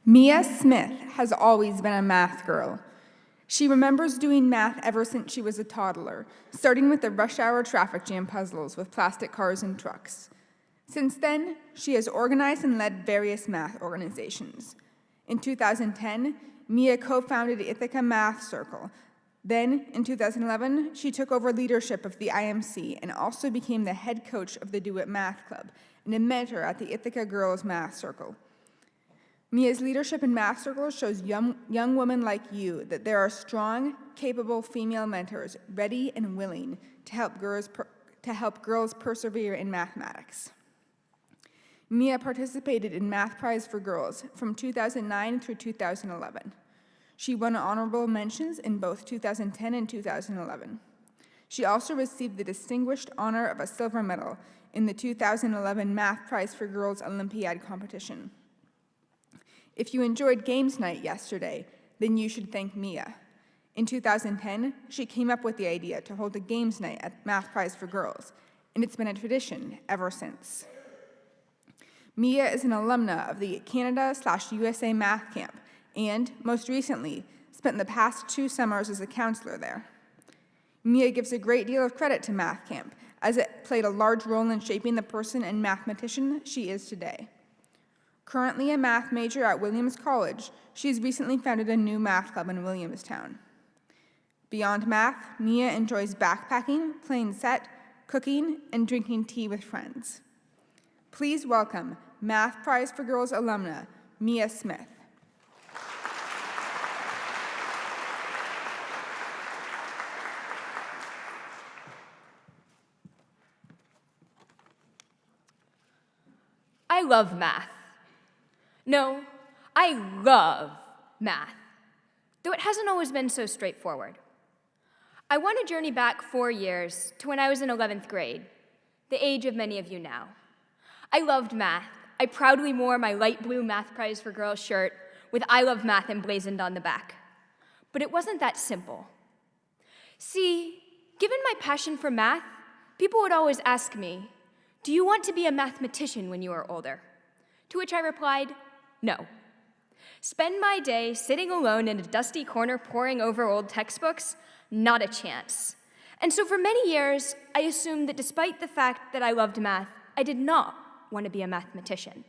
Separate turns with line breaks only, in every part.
Mia Smith has always been a math girl. She remembers doing math ever since she was a toddler, starting with the rush hour traffic jam puzzles with plastic cars and trucks. Since then, she has organized and led various math organizations. In 2010, Mia co-founded Ithaca Math Circle. Then, in 2011, she took over leadership of the IMC and also became the head coach of the Do It Math Club and a mentor at the Ithaca Girls Math Circle. Mia's leadership in Math Circle shows young women like you that there are strong, capable female mentors ready and willing to help girls persevere in mathematics. Mia participated in Math Prize for Girls from 2009 through 2011. She won honorable mentions in both 2010 and 2011. She also received the distinguished honor of a silver medal in the 2011 Math Prize for Girls Olympiad competition. If you enjoyed games night yesterday, then you should thank Mia. In 2010, she came up with the idea to hold a games night at Math Prize for Girls, and it's been a tradition ever since. Mia is an alumna of the Canada/USA Math Camp, and, most recently, spent the past 2 summers as a counselor there. Mia gives a great deal of credit to Math Camp, as it played a large role in shaping the person and mathematician she is today. Currently a math major at Williams College, she has recently founded a new math club in Williamstown. Beyond math, Mia enjoys backpacking, playing set, cooking, and drinking tea with friends. Please welcome Math Prize for Girls alumna, Mia Smith.
I love math. No, I love math, though it hasn't always been so straightforward. I want to journey back 4 years to when I was in 11th grade, the age of many of you now. I loved math. I proudly wore my light blue Math Prize for Girls shirt with I love math emblazoned on the back. But it wasn't that simple. See, given my passion for math, people would always ask me, "Do you want to be a mathematician when you are older?" To which I replied, no. Spend my day sitting alone in a dusty corner poring over old textbooks? Not a chance. And so for many years, I assumed that despite the fact that I loved math, I did not want to be a mathematician.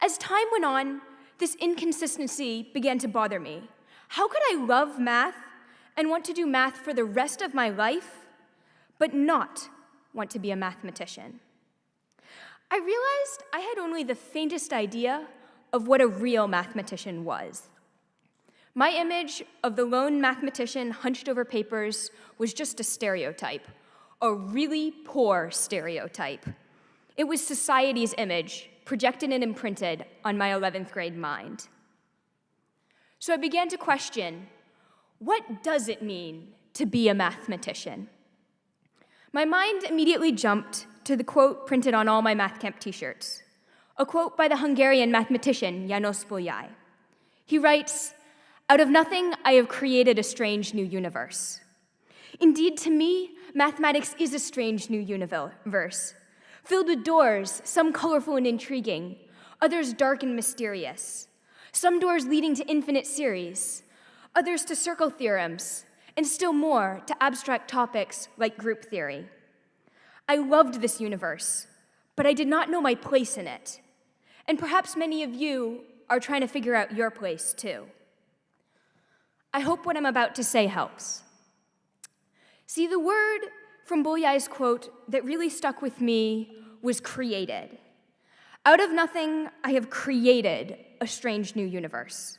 As time went on, this inconsistency began to bother me. How could I love math and want to do math for the rest of my life, but not want to be a mathematician? I realized I had only the faintest idea of what a real mathematician was. My image of the lone mathematician hunched over papers was just a stereotype, a really poor stereotype. It was society's image, projected and imprinted on my 11th grade mind. So I began to question, what does it mean to be a mathematician? My mind immediately jumped to the quote printed on all my math camp t-shirts, a quote by the Hungarian mathematician János Bolyai. He writes, "Out of nothing, I have created a strange new universe." Indeed, to me, mathematics is a strange new universe, filled with doors, some colorful and intriguing, others dark and mysterious, some doors leading to infinite series, others to circle theorems, and still more to abstract topics like group theory. I loved this universe, but I did not know my place in it. And perhaps many of you are trying to figure out your place too. I hope what I'm about to say helps. See, the word from Bolyai's quote that really stuck with me was created. Out of nothing, I have created a strange new universe.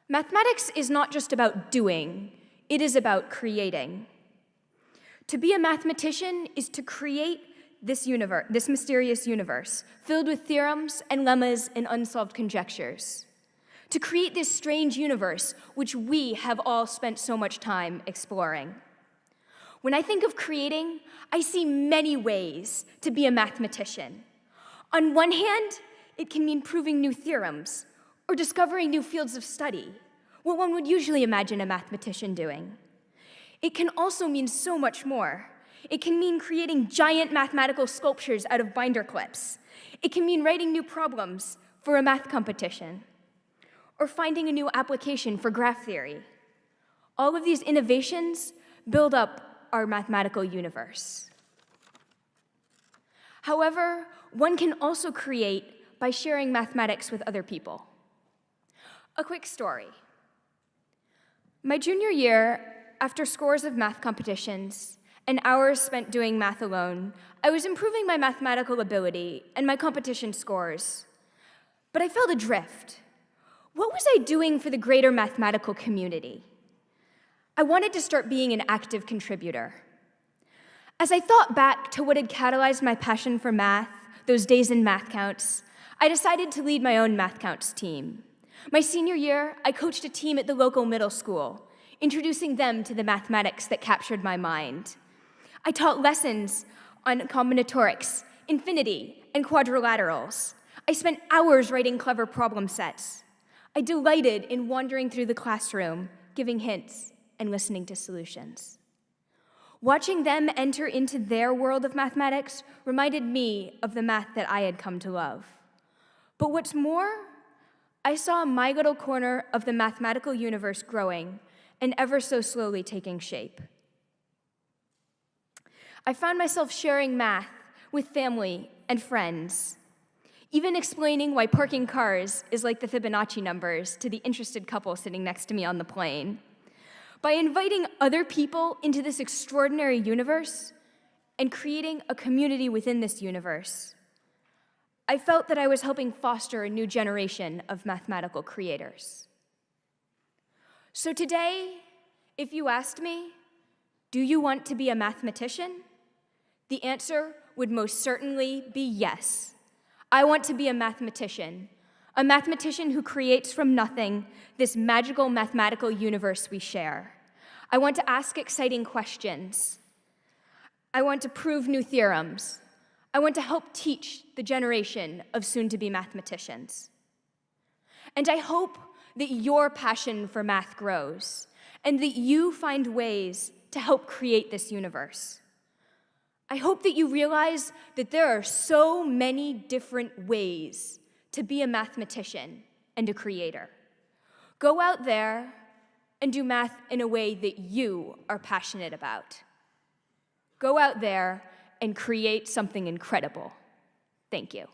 Mathematics is not just about doing, it is about creating. To be a mathematician is to create this mysterious universe, filled with theorems and lemmas and unsolved conjectures. To create this strange universe, which we have all spent so much time exploring. When I think of creating, I see many ways to be a mathematician. On one hand, it can mean proving new theorems or discovering new fields of study, what one would usually imagine a mathematician doing. It can also mean so much more. It can mean creating giant mathematical sculptures out of binder clips. It can mean writing new problems for a math competition, or finding a new application for graph theory. All of these innovations build up our mathematical universe. However, one can also create by sharing mathematics with other people. A quick story. My junior year, after scores of math competitions and hours spent doing math alone, I was improving my mathematical ability and my competition scores. But I felt adrift. What was I doing for the greater mathematical community? I wanted to start being an active contributor. As I thought back to what had catalyzed my passion for math, those days in math counts, I decided to lead my own math counts team. My senior year, I coached a team at the local middle school, introducing them to the mathematics that captured my mind. I taught lessons on combinatorics, infinity, and quadrilaterals. I spent hours writing clever problem sets. I delighted in wandering through the classroom, giving hints and listening to solutions. Watching them enter into their world of mathematics reminded me of the math that I had come to love. But what's more, I saw my little corner of the mathematical universe growing and ever so slowly taking shape. I found myself sharing math with family and friends, even explaining why parking cars is like the Fibonacci numbers to the interested couple sitting next to me on the plane. By inviting other people into this extraordinary universe and creating a community within this universe, I felt that I was helping foster a new generation of mathematical creators. So today, if you asked me, do you want to be a mathematician? The answer would most certainly be yes. I want to be a mathematician who creates from nothing this magical mathematical universe we share. I want to ask exciting questions. I want to prove new theorems. I want to help teach the generation of soon-to-be mathematicians. And I hope that your passion for math grows and that you find ways to help create this universe. I hope that you realize that there are so many different ways to be a mathematician and a creator. Go out there and do math in a way that you are passionate about. Go out there and create something incredible. Thank you.